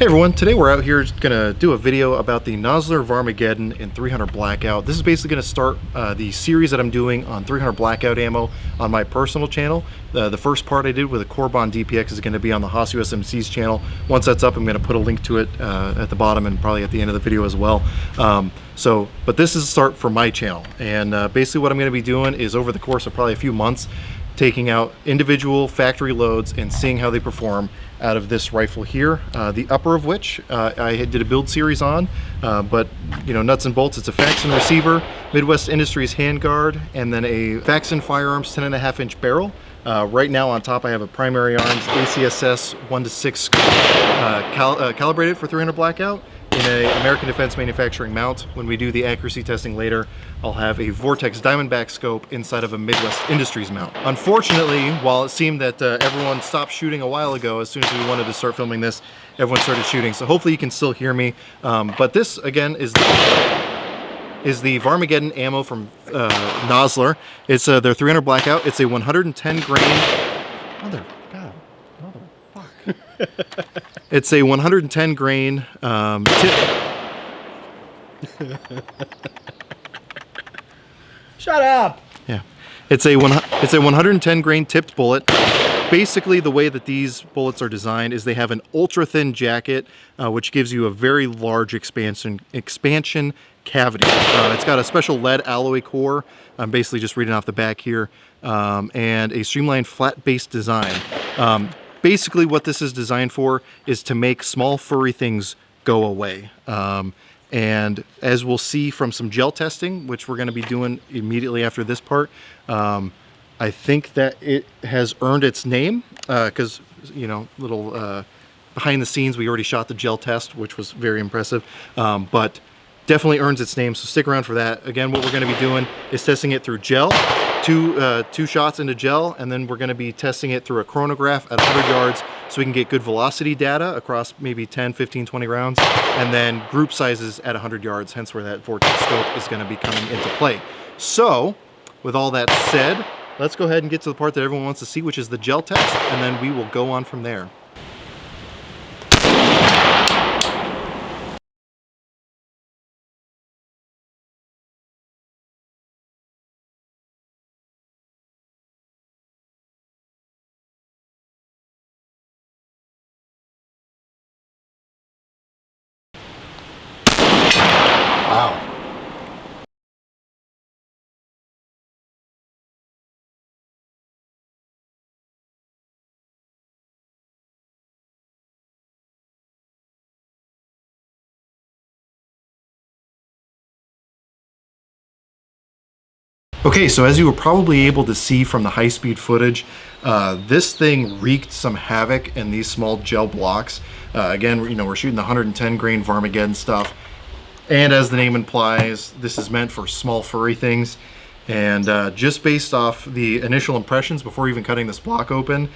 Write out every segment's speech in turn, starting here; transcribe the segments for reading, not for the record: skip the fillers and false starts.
Hey everyone, today we're out here going to do a video about the Nosler Varmageddon in 300 Blackout. This is basically going to start the series that I'm doing on 300 Blackout ammo on my personal channel. The first part I did with a Corbon DPX is going to be on the Haas USMC's channel. Once that's up, I'm going to put a link to it at the bottom and probably at the end of the video as well. But this is a start for my channel. And basically what I'm going to be doing is over the course of probably a few months, taking out individual factory loads and seeing how they perform out of this rifle here, the upper of which I did a build series on, but you know, nuts and bolts, it's a Faxon receiver, Midwest Industries handguard, and then a Faxon Firearms 10.5-inch barrel. Right now on top I have a Primary Arms ACSS 1:6 calibrated for 300 Blackout in an American Defense Manufacturing mount. When we do the accuracy testing later, I'll have a Vortex Diamondback scope inside of a Midwest Industries mount. Unfortunately, while it seemed that everyone stopped shooting a while ago, as soon as we wanted to start filming this, everyone started shooting. So hopefully you can still hear me. But this, again, is the Varmageddon ammo from Nosler. It's their 300 Blackout. It's a 110 grain. It's a 110 grain Shut up! Yeah, it's a 110 grain tipped bullet. Basically, the way that these bullets are designed is they have an ultra thin jacket, which gives you a very large expansion cavity. It's got a special lead alloy core. I'm basically just reading off the back here, and a streamlined flat base design. Basically what this is designed for is to make small furry things go away. And as we'll see from some gel testing, which we're going to be doing immediately after this part, I think that it has earned its name because, you know, little behind the scenes, we already shot the gel test, which was very impressive, but definitely earns its name. So stick around for that. Again, what we're going to be doing is testing it through gel. Two shots into gel, and then we're going to be testing it through a chronograph at 100 yards so we can get good velocity data across maybe 10, 15, 20 rounds, and then group sizes at 100 yards, hence where that Vortex scope is going to be coming into play. So, with all that said, let's go ahead and get to the part that everyone wants to see, which is the gel test, and then we will go on from there. Wow. Okay, so as you were probably able to see from the high-speed footage, this thing wreaked some havoc in these small gel blocks. Again, you know, we're shooting the 110 grain Varmageddon stuff, and as the name implies, this is meant for small furry things. And just based off the initial impressions before even cutting this block open,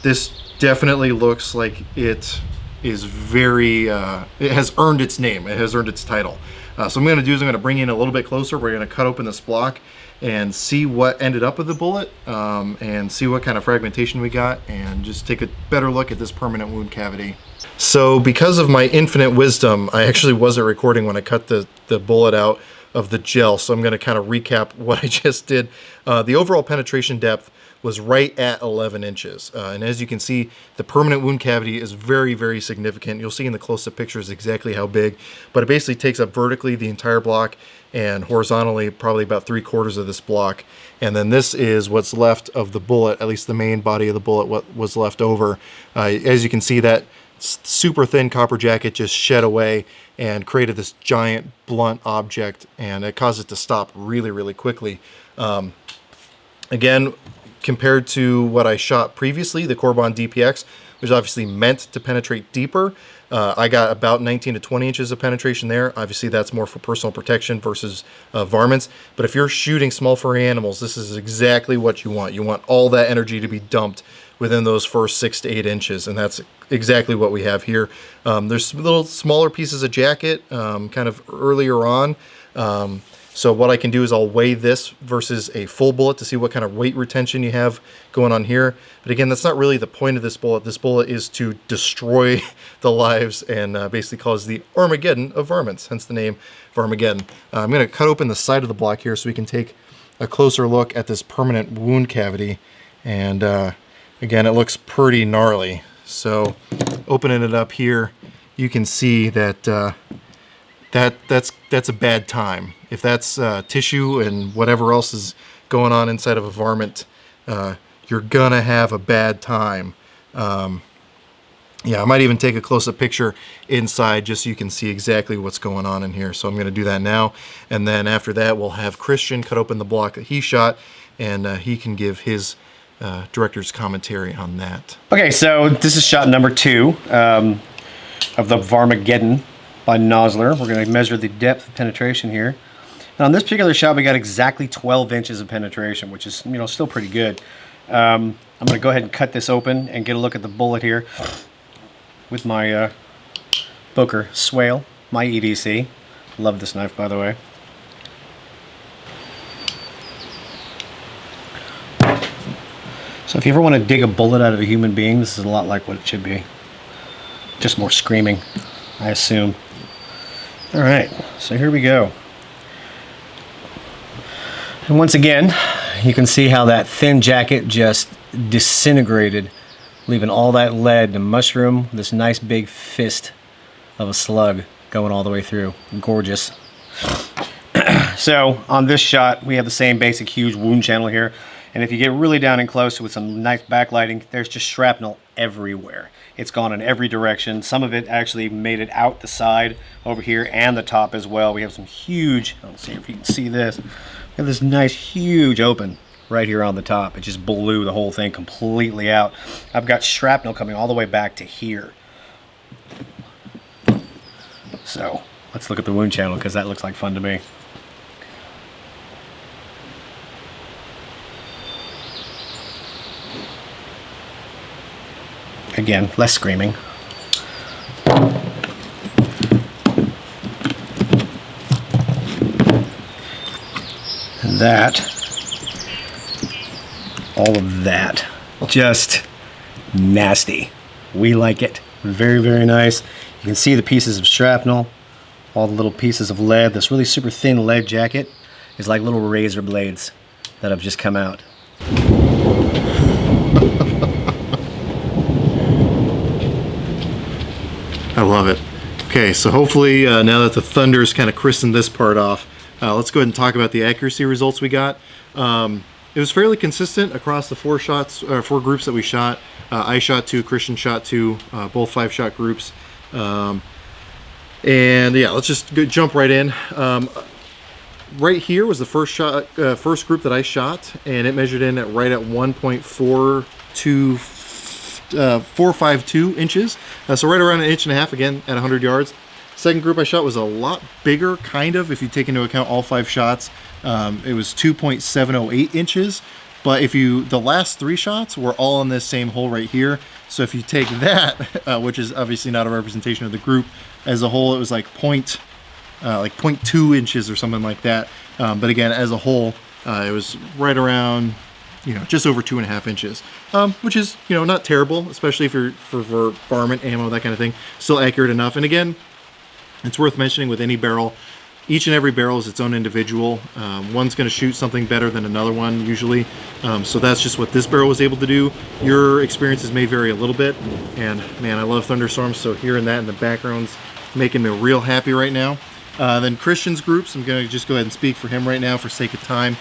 this definitely looks like it is very, it has earned its name, it has earned its title. So what I'm going to do is I'm going to bring in a little bit closer. We're going to cut open this block and see what ended up with the bullet, and see what kind of fragmentation we got, and just take a better look at this permanent wound cavity. So because of my infinite wisdom, I actually wasn't recording when I cut the bullet out of the gel, so I'm going to kind of recap what I just did. The overall penetration depth was right at 11 inches. And as you can see, the permanent wound cavity is very, very significant. You'll see in the close-up pictures exactly how big, but it basically takes up vertically the entire block and horizontally probably about 3/4 of this block. And then this is what's left of the bullet, at least the main body of the bullet, what was left over. As you can see, that super thin copper jacket just shed away and created this giant blunt object, and it caused it to stop really, really quickly. Again, compared to what I shot previously, the Corbon DPX, which is obviously meant to penetrate deeper, I got about 19 to 20 inches of penetration there. Obviously that's more for personal protection versus varmints, but if you're shooting small furry animals, this is exactly what you want. You want all that energy to be dumped within those first 6 to 8 inches, and that's exactly what we have here. There's little smaller pieces of jacket kind of earlier on, So what I can do is I'll weigh this versus a full bullet to see what kind of weight retention you have going on here. But again, that's not really the point of this bullet. This bullet is to destroy the lives and basically cause the Armageddon of varmints, hence the name Varmageddon. I'm going to cut open the side of the block here so we can take a closer look at this permanent wound cavity. And again, it looks pretty gnarly. So opening it up here, you can see that that's a bad time. If that's tissue and whatever else is going on inside of a varmint, you're gonna have a bad time. Yeah, I might even take a close-up picture inside just so you can see exactly what's going on in here. So I'm gonna do that now. And then after that, we'll have Christian cut open the block that he shot, and he can give his director's commentary on that. Okay, so this is shot number 2 of the Varmageddon by Nosler. We're going to measure the depth of penetration here. And on this particular shot, we got exactly 12 inches of penetration, which is, you know, still pretty good. I'm going to go ahead and cut this open and get a look at the bullet here with my Booker Swale, my EDC. Love this knife, by the way. So if you ever want to dig a bullet out of a human being, this is a lot like what it should be. Just more screaming, I assume. All right, so here we go. And once again, you can see how that thin jacket just disintegrated, leaving all that lead to mushroom this nice big fist of a slug going all the way through. Gorgeous. So on this shot, we have the same basic huge wound channel here. And if you get really down and close with some nice backlighting, there's just shrapnel everywhere. It's gone in every direction. Some of it actually made it out the side over here and the top as well. We have some huge, let's see if you can see this. We have this nice huge open right here on the top. It just blew the whole thing completely out. I've got shrapnel coming all the way back to here. So let's look at the wound channel because that looks like fun to me. Again, less screaming. And that, all of that, just nasty. We like it. Very, very nice. You can see the pieces of shrapnel, all the little pieces of lead. This really super thin lead jacket is like little razor blades that have just come out. I love it. Okay, so hopefully now that the Thunder's kind of christened this part off, let's go ahead and talk about the accuracy results we got. It was fairly consistent across the 4 groups that we shot. I shot 2, Christian shot 2, both 5-shot groups. And yeah, let's just jump right in. Right here was the first group that I shot, and it measured in right at 1.452 inches, so right around 1.5 inches again at 100 yards. Second group I shot was a lot bigger, kind of, if you take into account all 5 shots. It was 2.708 inches, but the last 3 shots were all in this same hole right here. So if you take that, which is obviously not a representation of the group as a whole, it was like 0.2 inches or something like that. But again, as a whole, it was right around, just over 2.5 inches, which is, not terrible, especially for varmint ammo, that kind of thing. Still accurate enough. And again, it's worth mentioning with any barrel, each and every barrel is its own individual. One's going to shoot something better than another one usually. So that's just what this barrel was able to do. Your experiences may vary a little bit. And man, I love thunderstorms, so hearing that in the background's making me real happy right now. Then Christian's groups, I'm going to just go ahead and speak for him right now for sake of time.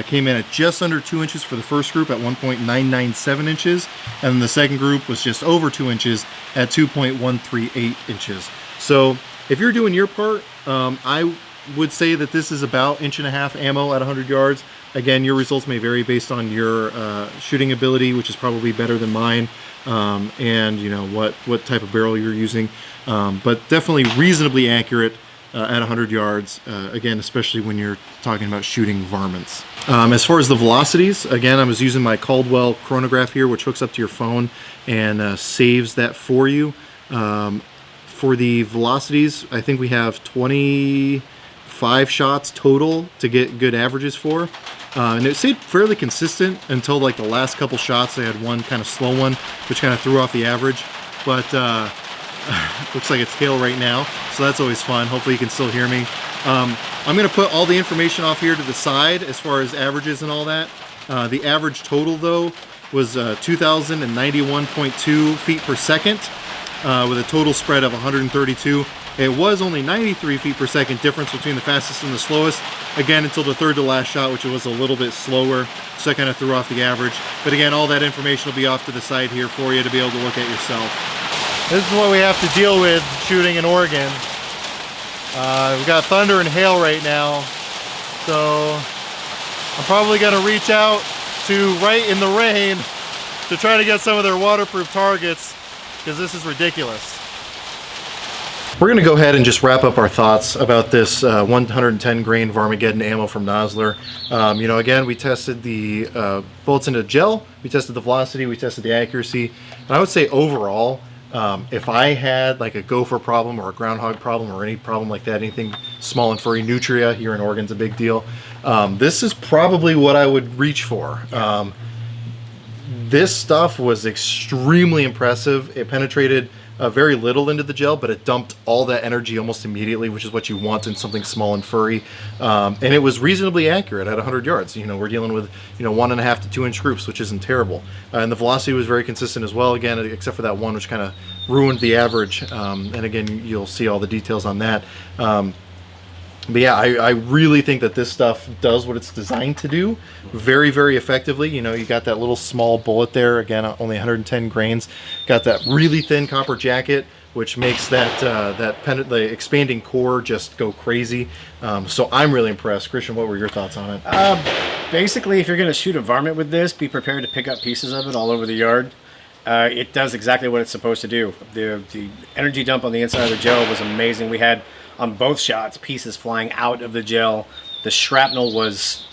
Came in at just under 2 inches for the first group at 1.997 inches. And then the second group was just over 2 inches at 2.138 inches. So if you're doing your part, I would say that this is about 1.5 inch ammo at 100 yards. Again, your results may vary based on your shooting ability, which is probably better than mine, and what type of barrel you're using. But definitely reasonably accurate at 100 yards, again, especially when you're talking about shooting varmints. As far as the velocities, again, I was using my Caldwell chronograph here, which hooks up to your phone and saves that for you. For the velocities, I think we have 24 5 shots total to get good averages for. And it stayed fairly consistent until like the last couple shots. They had one kind of slow one, which kind of threw off the average. But looks like it's hail right now, so that's always fun. Hopefully you can still hear me. I'm going to put all the information off here to the side as far as averages and all that. The average total, though, was 2,091.2 feet per second with a total spread of 132. It was only 93 feet per second difference between the fastest and the slowest, again, until the third to last shot, which was a little bit slower, so that kind of threw off the average. But again, all that information will be off to the side here for you to be able to look at yourself. This is what we have to deal with shooting in Oregon. We've got thunder and hail right now, so I'm probably going to reach out to right in the rain to try to get some of their waterproof targets, because this is ridiculous. We're going to go ahead and just wrap up our thoughts about this 110 grain Varmageddon ammo from Nosler. You know, again, we tested the bullets into gel, we tested the velocity, we tested the accuracy, and I would say overall, if I had like a gopher problem or a groundhog problem or any problem like that, anything small and furry, nutria here in Oregon's a big deal, this is probably what I would reach for. This stuff was extremely impressive. It penetrated very little into the gel, but it dumped all that energy almost immediately, which is what you want in something small and furry. And it was reasonably accurate at 100 yards. You know, we're dealing with, you know, 1.5 to 2 inch groups, which isn't terrible. And the velocity was very consistent as well, again, except for that one, which kind of ruined the average. And again, you'll see all the details on that. But yeah, I really think that this stuff does what it's designed to do very, very effectively. You know, you got that little small bullet there, again, only 110 grains. Got that really thin copper jacket, which makes that the expanding core just go crazy. So I'm really impressed. Christian, what were your thoughts on it? Basically, if you're going to shoot a varmint with this, be prepared to pick up pieces of it all over the yard. It does exactly what it's supposed to do. The energy dump on the inside of the gel was amazing. We had, on both shots, pieces flying out of the gel. The shrapnel was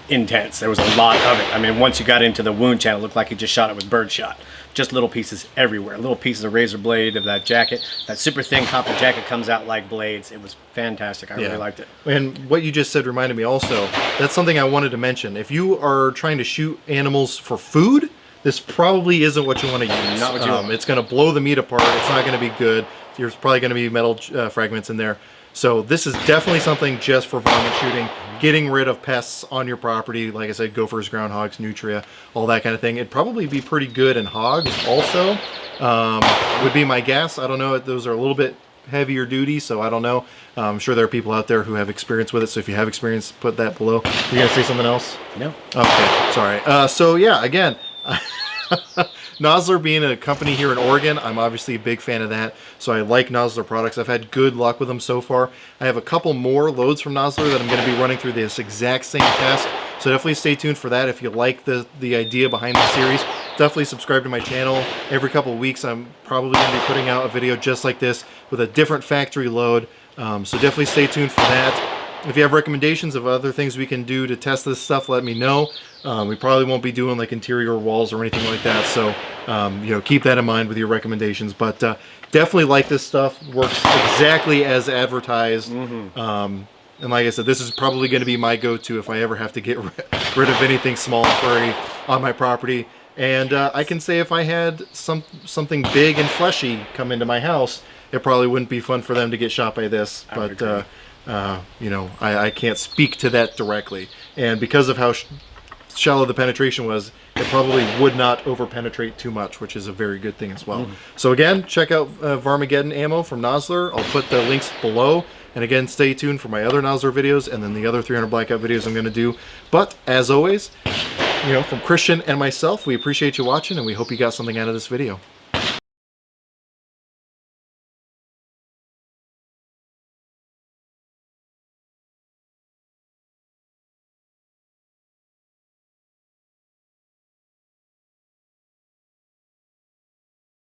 intense. There was a lot of it. I mean, once you got into the wound channel, it looked like you just shot it with birdshot. Just little pieces everywhere. Little pieces of razor blade of that jacket. That super thin copper jacket comes out like blades. It was fantastic. I really liked it. And what you just said reminded me also, that's something I wanted to mention. If you are trying to shoot animals for food, this probably isn't what you want to use. Not what you want. It's going to blow the meat apart. It's not going to be good. There's probably going to be metal fragments in there. So this is definitely something just for varmint shooting, getting rid of pests on your property. Like I said, gophers, groundhogs, nutria, all that kind of thing. It'd probably be pretty good in hogs also, would be my guess. I don't know. Those are a little bit heavier duty, so I don't know. I'm sure there are people out there who have experience with it, so if you have experience, put that below. You going to say something else? No. Okay, sorry. So yeah, again, Nosler being a company here in Oregon, I'm obviously a big fan of that, so I like Nosler products. I've had good luck with them so far. I have a couple more loads from Nosler that I'm going to be running through this exact same test, so definitely stay tuned for that. If you like the idea behind the series, definitely subscribe to my channel. Every couple of weeks I'm probably going to be putting out a video just like this with a different factory load, so definitely stay tuned for that. If you have recommendations of other things we can do to test this stuff, let me know. We probably won't be doing like interior walls or anything like that, so you know, keep that in mind with your recommendations. But definitely like this stuff. Works exactly as advertised. And like I said, this is probably going to be my go-to if I ever have to get rid of anything small and furry on my property. And I can say if I had something big and fleshy come into my house, it probably wouldn't be fun for them to get shot by this. But you know, I can't speak to that directly. And because of how shallow the penetration was, it probably would not over penetrate too much, which is a very good thing as well. So again, check out Varmageddon ammo from Nosler. I'll put the links below. And again, stay tuned for my other Nosler videos and then the other 300 blackout videos I'm going to do. But as always, you know, from Christian and myself, we appreciate you watching and we hope you got something out of this video.